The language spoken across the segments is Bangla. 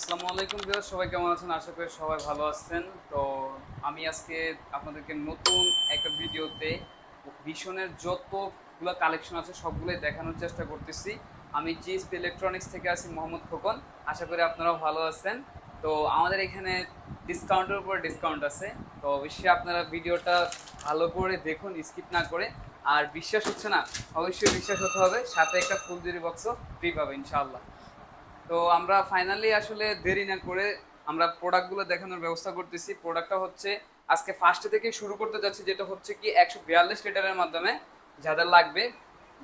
আসসালামু আলাইকুম ভিউয়ার, সবাই কেমন আছেন? আশা করি সবাই ভালো আছেন। তো আমি আজকে আপনাদেরকে নতুন একটা ভিডিওতে ভীষণের যতগুলো কালেকশন আছে সবগুলোই দেখানোর চেষ্টা করতেছি। আমি জিএসপি ইলেকট্রনিক্স থেকে আছি মোহাম্মদ খোকন। আশা করি আপনারাও ভালো আছেন। তো আমাদের এখানে ডিসকাউন্টের উপর ডিসকাউন্ট আছে, তো অবশ্যই আপনারা ভিডিওটা ভালো করে দেখুন, স্কিপ না করে। আর বিশ্বাস হচ্ছে না? অবশ্যই বিশ্বাস হতে হবে, সাথে একটা ফুল জুরি বক্সও ফ্রি পাবে ইনশাআল্লাহ। তো আমরা ফাইনালি আসলে দেরি না করে আমরা প্রোডাক্টগুলো দেখানোর ব্যবস্থা করতেছি। প্রোডাক্টটা হচ্ছে আজকে ফার্স্ট থেকে শুরু করতে যাচ্ছি, যেটা হচ্ছে কি 142 লিটারের মাধ্যমে যাদের লাগবে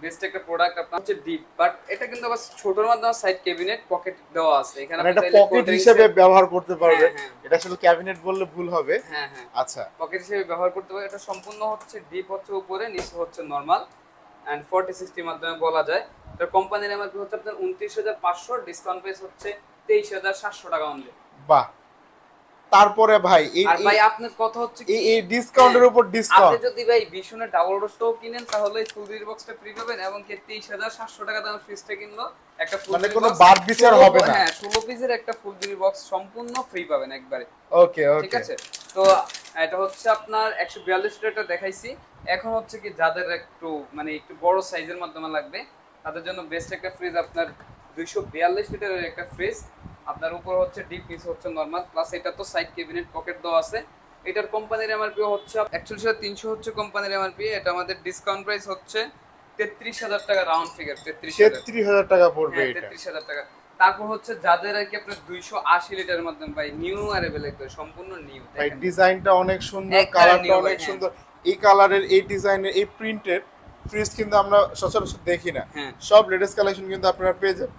বেস্ট একটা প্রোডাক্ট আপনার হচ্ছে ডিপ, বাট এটা কিন্তু আবার ছোটর মাধ্যমে সাইড ক্যাবিনেট পকেট দেওয়া আছে, এখানে মানে এটা পকেট হিসেবে ব্যবহার করতে পারবে। এটা আসলে ক্যাবিনেট বললে ভুল হবে। হ্যাঁ হ্যাঁ, আচ্ছা, পকেট হিসেবে ব্যবহার করতে পারবে। এটা সম্পূর্ণ হচ্ছে ডিপ হচ্ছে উপরে, নিচে হচ্ছে নরমাল এন্ড 40-60 মাধ্যমে বলা যায়। এর কোম্পানির এমআরপি হচ্ছে আপনার 29,500, ডিসকাউন্ট প্রাইস হচ্ছে 23,700 টাকা অনলি। বাহ। তারপরে ভাই আর ভাই আপনার কথা হচ্ছে কি এই ডিসকাউন্টের উপর ডিসকাউন্ট, আপনি যদি ভাই ভীষণের ডাবল রোস্টও কিনেন তাহলে ফুলজির বক্সটা ফ্রি পাবেন, এবং কি 23,700 টাকা দামের ফ্রিজটা কিনলো একটা ফুল মানে কোনো বাদ বিচার হবে না। হ্যাঁ, 16 পিসের একটা ফুলজির বক্স সম্পূর্ণ ফ্রি পাবেন একবারে। ওকে ওকে, ঠিক আছে। তো এটা হচ্ছে আপনার 142 লিটারটা দেখাইছি। এখন হচ্ছে কি যাদের একটু মানে একটু বড় সাইজের মাধ্যমে লাগবে তাদের জন্য বেস্ট একটা ফ্রিজ আপনার 242 লিটারের একটা ফ্রিজ। আপনার উপর হচ্ছে ডিপ, নিচে হচ্ছে নরমাল, প্লাস এটা তো সাইড ক্যাবিনেট পকেট দেওয়া আছে। এটার কোম্পানির এমআরপি হচ্ছে 41,300 হচ্ছে কোম্পানির এমআরপি। এটা আমাদের ডিসকাউন্ট প্রাইস হচ্ছে 33,000 টাকা, রাউন্ড ফিগার 33,000 টাকা পড়বে এটা। 33,000 টাকা। তারপর হচ্ছে যাদের আর কি আপনার 280 লিটারের মাধ্যমে ভাই নিউ অ্যাভেলেবল করে, সম্পূর্ণ নিউ। ভাই ডিজাইনটা অনেক সুন্দর, কালারটা অনেক সুন্দর। এই কালারের, এই ডিজাইনের, এই প্রিন্টের ফ্রিজ কিন্তু আমরা সচরাচর দেখি না। সব লেটেস্ট কালেকশন কিন্তু আপনারা পেয়ে যাবেন।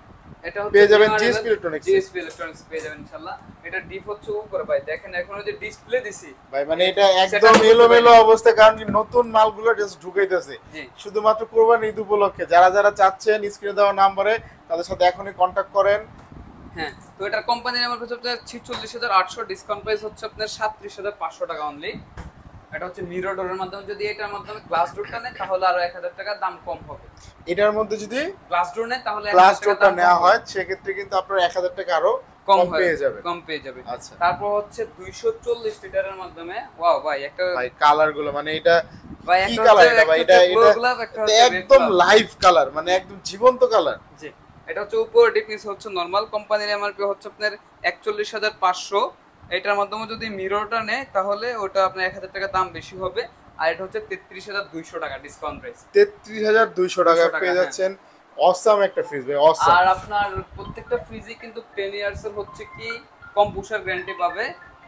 এটা হচ্ছে পেয়ে যাবেন জিএসপি ইলেকট্রনিক্স, জিএসপি ইলেকট্রনিক্স পেয়ে যাবেন ইনশাআল্লাহ। এটা ডিপ হচ্ছে উপরে ভাই, দেখেন এখনো যে ডিসপ্লে দিছি ভাই, মানে এটা একদম এলোমেলো অবস্থা, কারণ কি নতুন মালগুলো জাস্ট ঢুকাইতেছে শুধুমাত্র কোরবানি ঈদ উপলক্ষে। যারা যারা চাচ্ছেন স্ক্রিনে দেওয়া নম্বরে তাদের সাথে এখনই কন্টাক্ট করেন। হ্যাঁ, তো এটার কোম্পানির নাম হচ্ছে 46,800, ডিসকাউন্ট প্রাইস হচ্ছে আপনার 37,500 টাকা অনলি। এটা হচ্ছে মিরর ডোরের মাধ্যমে, যদি এটার মাধ্যমে গ্লাস ডোরটা নেয় তাহলে আরো 1,000 টাকা দাম কম হবে। এটার মধ্যে যদি গ্লাস ডোর নেয় তাহলে গ্লাস ডোরটা নেওয়া হয় সেক্ষেত্রে কিন্তু আপনার 1,000 টাকা আরো কম পেয়ে যাবে। আচ্ছা, তারপর হচ্ছে 240 লিটারের মাধ্যমে, ওয়াও ভাই একটা ভাই কালার গুলো, মানে এটা ভাই কি কালার? এটা ভাই এটা একদম লাইভ কালার, মানে একদম জীবন্ত কালার। জি, এটা হচ্ছে উপর ডিপনিস হচ্ছে নরমাল। কোম্পানির এমআরপি হচ্ছে আপনার 41,500। এটার মাধ্যমে যদি মিররটা নেয় তাহলে ওটা আপনার 1,000 টাকা দাম বেশি হবে। আর এটা হচ্ছে 33,200 টাকা, ডিসকাউন্ট প্রাইস 33,200 টাকা পেয়ে যাচ্ছেন। অসাম একটা ফ্রিজ ভাই, অসাম। আর আপনার প্রত্যেকটা ফ্রিজে কিন্তু 10 ইয়ার্স এর হচ্ছে কি কম্পুসার গ্যারান্টি পাবে,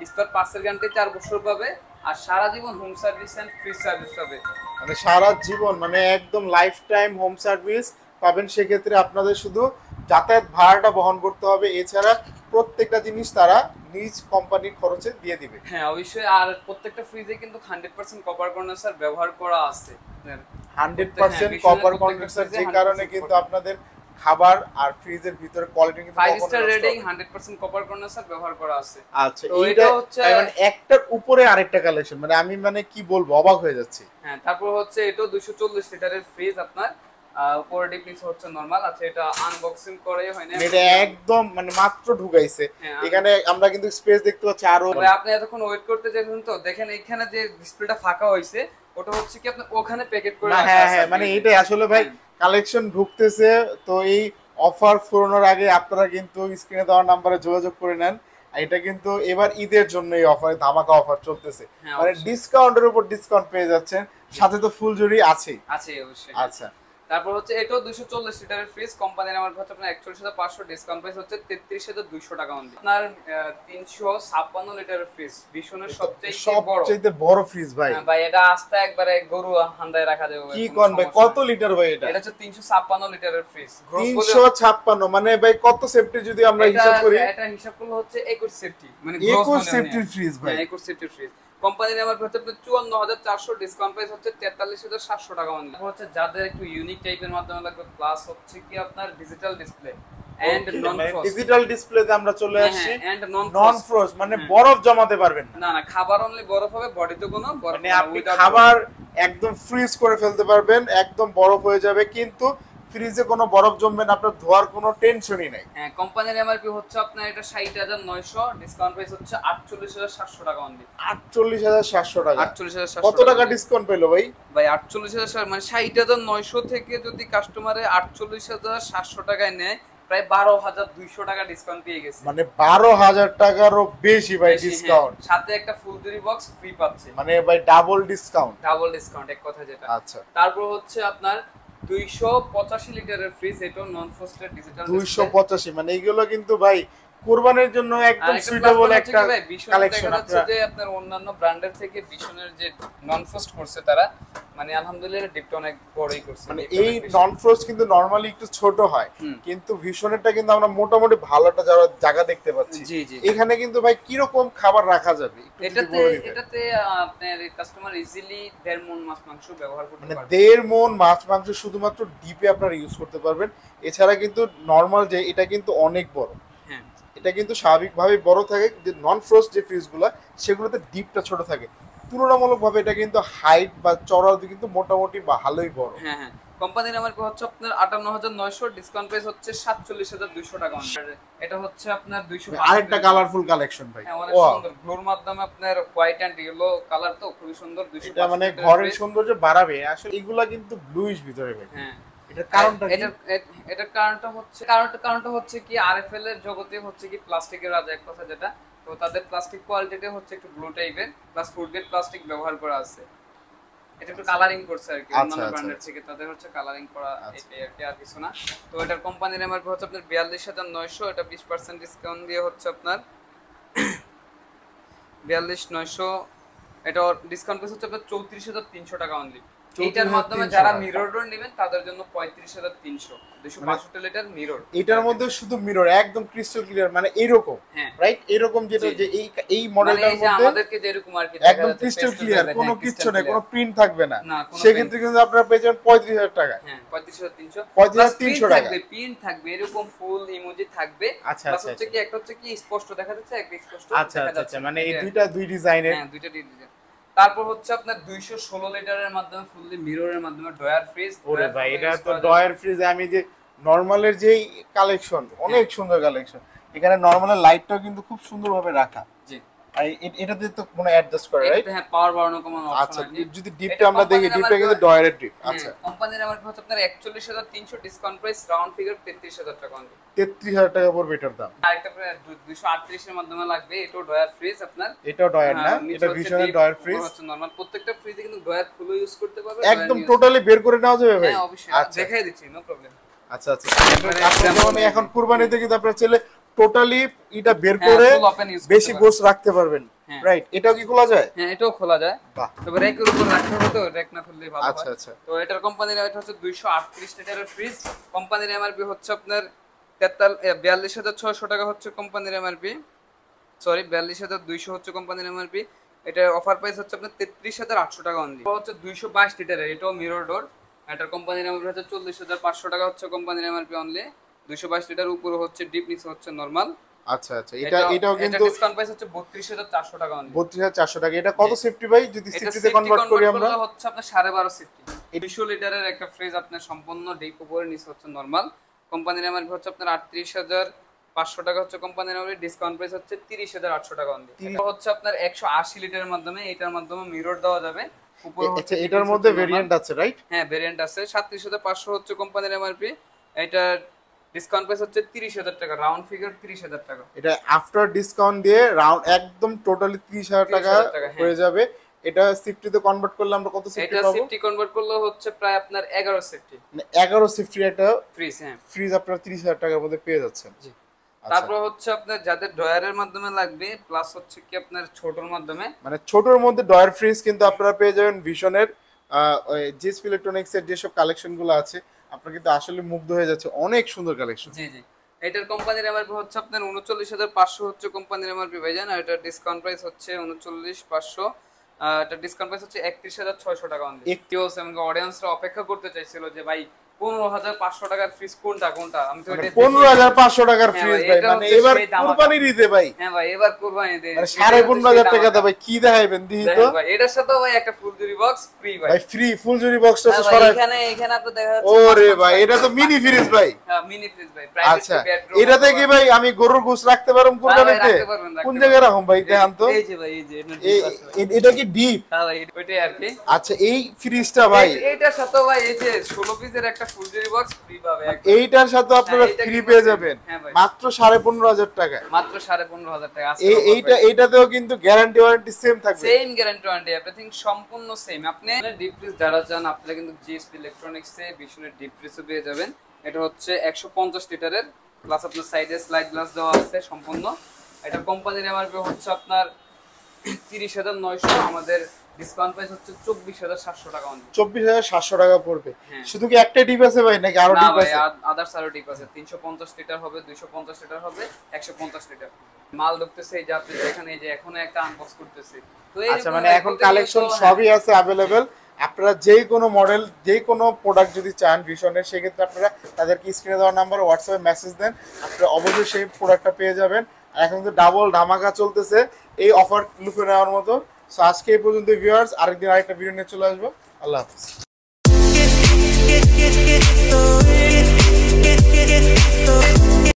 স্পেয়ার পার্টসের গ্যারান্টি 4 বছর পাবে, আর সারা জীবন home service and free service পাবে। মানে সারা জীবন, মানে একদম লাইফ টাইম হোম সার্ভিস পাবেন। সেক্ষেত্রে আপনাদের শুধু যাতায়াত ভাড়াটা বহন করতে হবে, এছাড়া প্রত্যেকটা জিনিস তারা নিজ কোম্পানির খরচে দিয়ে দিবে। হ্যাঁ অবশ্যই। আর প্রত্যেকটা ফ্রিজে কিন্তু 100% কপার কন্ডেন্সার ব্যবহার করা আছে। 100% কপার কন্ডেন্সার, যে কারণে কিন্তু আপনাদের খাবার আর ফ্রিজের ভিতরে কোয়ালিটি কিন্তু 5 স্টার রেটিং, 100% কপার কন্ডেন্সার ব্যবহার করা আছে। আচ্ছা, এটা হচ্ছে মানে একটার উপরে আরেকটা কালেকশন, মানে আমি মানে কি বলবো, অবাক হয়ে যাচ্ছি। হ্যাঁ, তারপর হচ্ছে এটা 240 লিটারের ফ্রিজ আপনার, উপরে ডিপনিস হচ্ছে নরমাল। আচ্ছা, এটা আনবক্সিং করে হয় না, এটা একদম মানে মাত্র ঢুকাইছে। এখানে আমরা কিন্তু স্পেস দেখতে পাচ্ছি আরো। আপনি এতক্ষণ ওয়েট করতে যাচ্ছেন তো দেখেন এখানে যে ডিসপ্লেটা ফাঁকা হইছে ওটা হচ্ছে কি আপনি ওখানে প্যাকেট করে রাখা আছে। হ্যাঁ হ্যাঁ, মানে এইটাই আসলে ভাই কালেকশন ঢুকতেছে। তো এই অফার ফুরানোর আগে আপনারা কিন্তু স্ক্রিনে দেওয়া নম্বরে যোগাযোগ করে নেন। এটা কিন্তু এবার ঈদের জন্য এই অফারে ধামাকা অফার চলতেছে, মানে ডিসকাউন্টের উপর ডিসকাউন্ট পেয়ে যাচ্ছেন, সাথে তো ফুল জুরি আছে অবশ্যই। আচ্ছা, তারপর হচ্ছে এটাও 240 লিটারের ফ্রিজ। কোম্পানির আমার হচ্ছে আপনার 41,500, ডিসকাউন্ট প্রাইস হচ্ছে 33,200 টাকা অনলি। আপনার 356 লিটারের ফ্রিজ, বিশনের সবচেয়ে বড় ফ্রিজ ভাই। ভাই এটা আস্তে একবারে গরু হান্দায় রাখা যাবে। কি কোন ভাই, কত লিটার ভাই এটা? এটা হচ্ছে 356 লিটারের ফ্রিজ। 356 মানে ভাই কত সেফটি যদি আমরা হিসাব করি? এটা হিসাব করলে হচ্ছে 21 সেফটি, মানে 21 সেফটির ফ্রিজ ভাই। 21 সেফটির ফ্রিজ। কোম্পানির এমআরপি হচ্ছে 54,400, ডিসকাউন্ট প্রাইস হচ্ছে 43,700 টাকা অনলি। হচ্ছে যাদের একটু ইউনিক টাইপের মাধ্যমে লাগবে, প্লাস হচ্ছে কি আপনার digital display and non frost. Digital ডিসপ্লেতে আমরা চলে আসছি। এন্ড নন ফ্রস্ট মানে বরফ জমাতে পারবেন না। না, খাবার অনলি বরফ হবে, বডিতে কোনো বরফ মানে আপনি খাবার একদম ফ্রিজ করে ফেলতে পারবেন, একদম বরফ হয়ে যাবে। কিন্তু ফ্রিজে কোনো বরফ জমবে না, আপনার ধোয়ার কোনো টেনশনই নাই। হ্যাঁ, কোম্পানির এমআরপি হচ্ছে আপনার এটা 60,900, ডিসকাউন্ট প্রাইস হচ্ছে 48,700 টাকা অনলি। 48,700 টাকা। 48,700 কত টাকা ডিসকাউন্ট পেলো ভাই? ভাই 48,000 মানে 60,900 থেকে যদি কাস্টমারে 48,700 টাকায় নেয়, প্রায় 12,200 টাকা ডিসকাউন্ট পেয়ে গেছে। মানে 12,000 টাকারও বেশি ভাই ডিসকাউন্ট। সাথে একটা ফুলজুরি বক্স ফ্রি পাচ্ছে, মানে ভাই ডাবল ডিসকাউন্ট। ডাবল ডিসকাউন্ট এক কথা যেটা। আচ্ছা, তারপর হচ্ছে আপনার 285 লিটারের ফ্রিজ, এটা নন ফ্রস্টেড ডিজিটাল 285, মানে এইগুলো কিন্তু ভাই কুরবানির জন্য একদম সুইটেবল একটা কালেকশন। আপনার অন্যান্য ব্র্যান্ডের থেকে ভীষণের যে নন ফ্রস্ট করছে তারা, মানে আলহামদুলিল্লাহ ডিপটা অনেক বড়ই করছে। মানে এই নন ফ্রস্ট কিন্তু নরমালি একটু ছোট হয়, কিন্তু ভীষণেরটা কিন্তু আমরা মোটামুটি ভালোটা জায়গা দেখতে পাচ্ছি। জি জি। এখানে কিন্তু ভাই কি রকম খাবার রাখা যাবে? এটাতে আপনার কাস্টমার ইজিলি 1.5 মণ মাছ মাংস ব্যবহার করতে পারবে। 1.5 মণ মাছ মাংস শুধুমাত্র ডিপে আপনারা ইউজ করতে পারবেন। এছাড়া কিন্তু নরমাল যে এটা কিন্তু অনেক বড়, এটা কিন্তু স্বাভাবিকভাবে বড় থাকে, যে নন ফ্রস্ট যে ফ্রিজগুলো সেগুলোতে ডিপটা ছোট থাকে। তুলনামূলকভাবে এটা কিন্তু হাইট বা চড়াও কিন্তু মোটামুটি ভালোই বড়। হ্যাঁ হ্যাঁ, কোম্পানির এমআরপি হচ্ছে আপনার 58,900, ডিসকাউন্ট প্রাইস হচ্ছে 47,200 টাকা। এটা হচ্ছে আপনার 200। আরেকটা কালারফুল কালেকশন ভাই, অনেক সুন্দর গ্লোর মাধ্যমে আপনার হোয়াইট এন্ড ইয়েলো কালার, তো খুবই সুন্দর। 200 এটা মানে ঘরের সৌন্দর্য বাড়াবে আসলে। এগুলা কিন্তু ব্লুইশ ভিতরে ভাই। হ্যাঁ, এটার কারণটা কি? এটার কারণটা হচ্ছে কি আরএফএল এর জগতে হচ্ছে কি প্লাস্টিকের রাজা এক কথা যেটা। তো তাদের প্লাস্টিক কোয়ালিটিটা হচ্ছে একটু ব্লু টাইপের, প্লাস ফুড গ্রেড প্লাস্টিক ব্যবহার করা আছে। এটা একটু কালারিং করছে আর কি অন্যান্য ব্র্যান্ডের থেকে, তাদের হচ্ছে কালারিং করা এটাই আর কি, আর কিছু না। তো এটার কোম্পানির এমআরপি হচ্ছে আপনার 42,900, এটা 20% ডিসকাউন্ট দিয়ে হচ্ছে আপনার 42,900। এটা ডিসকাউন্ট প্রাইস হচ্ছে আপনার 34,300 টাকা অনলি। এটার মাধ্যমে যারা মিরর ডোর নেবেন তাদের জন্য 35,300, 265 লিটার মিরর। এটার মধ্যে শুধু মিরর, একদম ক্রিস্টাল ক্লিয়ার, মানে এরকম রাইট, এরকম যেটা যে এই মডেলটার মধ্যে আমাদেরকে যেরকম আর কি একদম ক্রিস্টাল ক্লিয়ার, কোনো কিছু নাই, কোনো প্রিন্ট থাকবে না। সেক্ষেত্রে কিন্তু আপনারা পেয়ে যাবেন 35,000 টাকা। হ্যাঁ, 35,300, 35,300 টাকা প্রিন্ট থাকবে, এরকম ফুল ইমোজি থাকবে। প্লাস হচ্ছে কি একটা হচ্ছে কি স্পষ্ট দেখা যাচ্ছে, একটা স্পষ্ট দেখা যাচ্ছে, মানে এই দুই ডিজাইনের। হ্যাঁ, দুইটা ডিজাইন। তারপর হচ্ছে আপনার 216 লিটারের মাধ্যমে ফুললি মিররের মাধ্যমে ড্রয়ার ফ্রিজ। ওরে ভাই, এটা তো ড্রয়ার ফ্রিজ। আমি যে নরমালের যেই কালেকশন, অনেক সুন্দর কালেকশন। এখানে নরমালের লাইটটাও কিন্তু খুব সুন্দরভাবে রাখা। জি, আর এটাতে তো কোনো অ্যাডজাস্ট করে রাইট? হ্যাঁ, পাওয়ার বাড়ানো কমানো অপশন আছে। আচ্ছা, যদি ডিপটা আমরা দেখি, ডিপটা কিন্তু ড্রয়ারের ডিপ। আচ্ছা, কোম্পানির আমার হচ্ছে আপনার 41,300, ডিসকাউন্ট প্রাইস রাউন্ড ফিগার 33,000 টাকা অনলি। 33,000 টাকা পড়বে এটার দাম। আরেকটা 238 এর মাধ্যমে লাগবে, এটাও ড্রয়ার ফ্রিজ আপনার। এটাও ড্রয়ার না, এটা ভীষণের ড্রয়ার ফ্রিজ হচ্ছে নরমাল। প্রত্যেকটা ফ্রিজে কিন্তু ড্রয়ার খুলে ইউজ করতে পারবে, একদম টোটালি বের করে নেওয়া যাবে ভাই। হ্যাঁ অবশ্যই, দেখাই দিচ্ছি, নো প্রবলেম। আচ্ছা আচ্ছা, আপনারা এখন কুরবানিতে কিন্তু আপনারা চাইলে টোটালি এটা বের করে বেশি গোস রাখতে পারবেন, রাইট? এটাও কি খোলা যায়? হ্যাঁ, এটাও খোলা যায়, তবে র্যাকের উপর রাখতে হবে, তো র্যাক না খুললে ভালো হয়। আচ্ছা আচ্ছা। তো এটার কোম্পানির রেট হচ্ছে 238 লিটারের ফ্রিজ। কোম্পানির এমআরপি হচ্ছে আপনার 42,600 টাকা হচ্ছে কোম্পানির এমআরপি, সরি 42,200 হচ্ছে কোম্পানির এমআরপি। এটা অফার প্রাইস হচ্ছে আপনার 33,800 টাকা অনলি। হচ্ছে 222 লিটারের, এটাও মিরর ডোর। এটার কোম্পানির এমআরপি হচ্ছে 40,500 টাকা হচ্ছে কোম্পানির এমআরপি অনলি। 222 লিটার, উপরে হচ্ছে ডিপ, নিচে হচ্ছে নরমাল। আচ্ছা আচ্ছা, এটাও কিন্তু ডিসকাউন্ট প্রাইস হচ্ছে 32,400 টাকা অনলি। 32,400 টাকা। এটা কত সেফটি ভাই, যদি সেফটিতে কনভার্ট করি আমরা? হচ্ছে আপনার 12.5 সেফটি। 200 লিটারের একটা ফ্রিজ আপনার সম্পূর্ণ ডিপ, উপরে নিচে হচ্ছে নরমাল। কোম্পানির এমআরপি হচ্ছে আপনার 38,500 টাকা হচ্ছে কোম্পানির এমআরপি, ডিসকাউন্ট প্রাইস হচ্ছে 30,800 টাকা অনলি। এটা হচ্ছে আপনার 180 লিটারের মাধ্যমে, এটার মাধ্যমে মিরর দেওয়া যাবে। আচ্ছা, এটার মধ্যে ভেরিয়েন্ট আছে রাইট? হ্যাঁ, ভেরিয়েন্ট আছে। 37,500 হচ্ছে কোম্পানির এমআরপি, এটা ডিসকাউন্ট প্রাইস হচ্ছে 30,000 টাকা, রাউন্ড ফিগার 30,000 টাকা। এটা আফটার ডিসকাউন্ট দিয়ে রাউন্ড একদম টোটালি 30,000 টাকা হয়ে যাবে। এটা সেফটিতে কনভার্ট করলে আমরা কত সেফটি পাবো? এটা সেফটি কনভার্ট করলে হচ্ছে প্রায় আপনার 11 সেফটি, মানে 11 সেফটির একটা ফ্রিজ। হ্যাঁ, ফ্রিজ আপনারা 30,000 টাকার মধ্যে পেয়ে যাচ্ছেন। জি। তারপর হচ্ছে আপনার যাদের ড্রয়ারের মাধ্যমে লাগবে, প্লাস হচ্ছে কি আপনার ছোটর মাধ্যমে, মানে ছোটর মধ্যে ড্রয়ার ফ্রিজ কিন্তু আপনারা পেয়ে যাবেন ভিশনের জিএসপি ইলেকট্রনিক্স এর যেসব কালেকশন গুলো আছে, আপনারা কিন্তু আসলে মুগ্ধ হয়ে যাচ্ছে, অনেক সুন্দর কালেকশন। জি জি। এটার কোম্পানির এমআরপি হচ্ছে আপনার 39,500 হচ্ছে কোম্পানির এমআরপি ভাইজান, আর এটার ডিসকাউন্ট প্রাইস হচ্ছে 39,500। এটা ডিসকাউন্ট প্রাইস হচ্ছে 31,600 টাকা অনলি। একটিও সেমন অডিয়েন্সরা অপেক্ষা করতে চাইছিল যে ভাই 15,500 টাকার ফ্রিজ কোনটা আমি তো এটা 15,500 টাকার ফ্রিজ ভাই, মানে এবার কুরবানির ঈদে ভাই। হ্যাঁ ভাই, এবার কুরবানির ঈদে মানে 15,500 টাকা দা ভাই, কি দেখাইবেন দিই তো ভাই। এটার সাথে ভাই একটা ফুল জুরি বক্স ফ্রি ভাই। ভাই ফ্রি ফুল জুরি বক্সটা তো সরাই এখানে আপনি দেখা যাচ্ছে। ওরে ভাই, এটা তো মিনি ফ্রিজ ভাই। হ্যাঁ, মিনি ফ্রিজ ভাই। প্রাইভেট আচ্ছা, বেডরুম। এটাতে কি ভাই আমি গরুর গোশত রাখতে পারবো কুরবানিতে? কোন জায়গায় রাখুন ভাই দেখান তো। এই যে ভাই, এই যে এটা কি ডিপ? হ্যাঁ ভাই, ওইটাই আর কি। আচ্ছা, এই ফ্রিজটা ভাই এইটার সাথে ভাই এই যে 16 পিসের একটা ফুল জুরি বক্স ফ্রি পাবে। এইটার সাথে আপনারা ফ্রি পেয়ে যাবেন মাত্র 15,500 টাকায়। মাত্র 15,500 টাকা। এইটাতেও কিন্তু গ্যারান্টি ওয়ারেন্টি সেম থাকবে। সেম গ্যারান্টি ওয়ারেন্টি, এভরিথিং সম্পূর্ণ সেম। আপনি ডিপ ফ্রিজ যারা চান আপনারা কিন্তু জিএসপি ইলেকট্রনিক্স এ ভীষণের ডিপ ফ্রিজও পেয়ে যাবেন। এটা হচ্ছে 150 লিটারের, প্লাস আপনার সাইডে স্লাইড গ্লাস দেওয়া আছে সম্পূর্ণ। এটা কোম্পানির এমআরপি হচ্ছে আপনার 30,900, আমাদের ডিসকাউন্ট প্রাইস হচ্ছে 24,700 টাকা। 24,700 টাকা পড়বে। শুধু কি একটা ডিপ আছে ভাই নাকি আরো ডিপ আছে? আদার্স আরো ডিপ আছে। 350 লিটার হবে, 250 লিটার হবে, 150 লিটার। মাল ঢুকতেছে এই যে আপনি এখানে, এই যে এখন একটা আনবক্স করতেছি। তো এই আচ্ছা, মানে এখন কালেকশন সবই আছে अवेलेबल। আপনারা যেই কোনো মডেল, যেই কোনো প্রোডাক্ট যদি চান ভিশনের, সেক্ষেত্রে আপনারা তাদেরকে স্ক্রিনে দেওয়া নাম্বারে হোয়াটসঅ্যাপে মেসেজ দেন, আপনারা অবশ্যই সেই প্রোডাক্টটা পেয়ে যাবেন। আর এখন তো ডাবল ধামাকা চলতেছে এই অফার লুফে নেওয়ার মতো। সো আজকে এই পর্যন্ত ভিউয়ার্স, আরেকদিন আরেকটা ভিডিও নিয়ে চলে আসবো। আল্লাহ হাফেজ।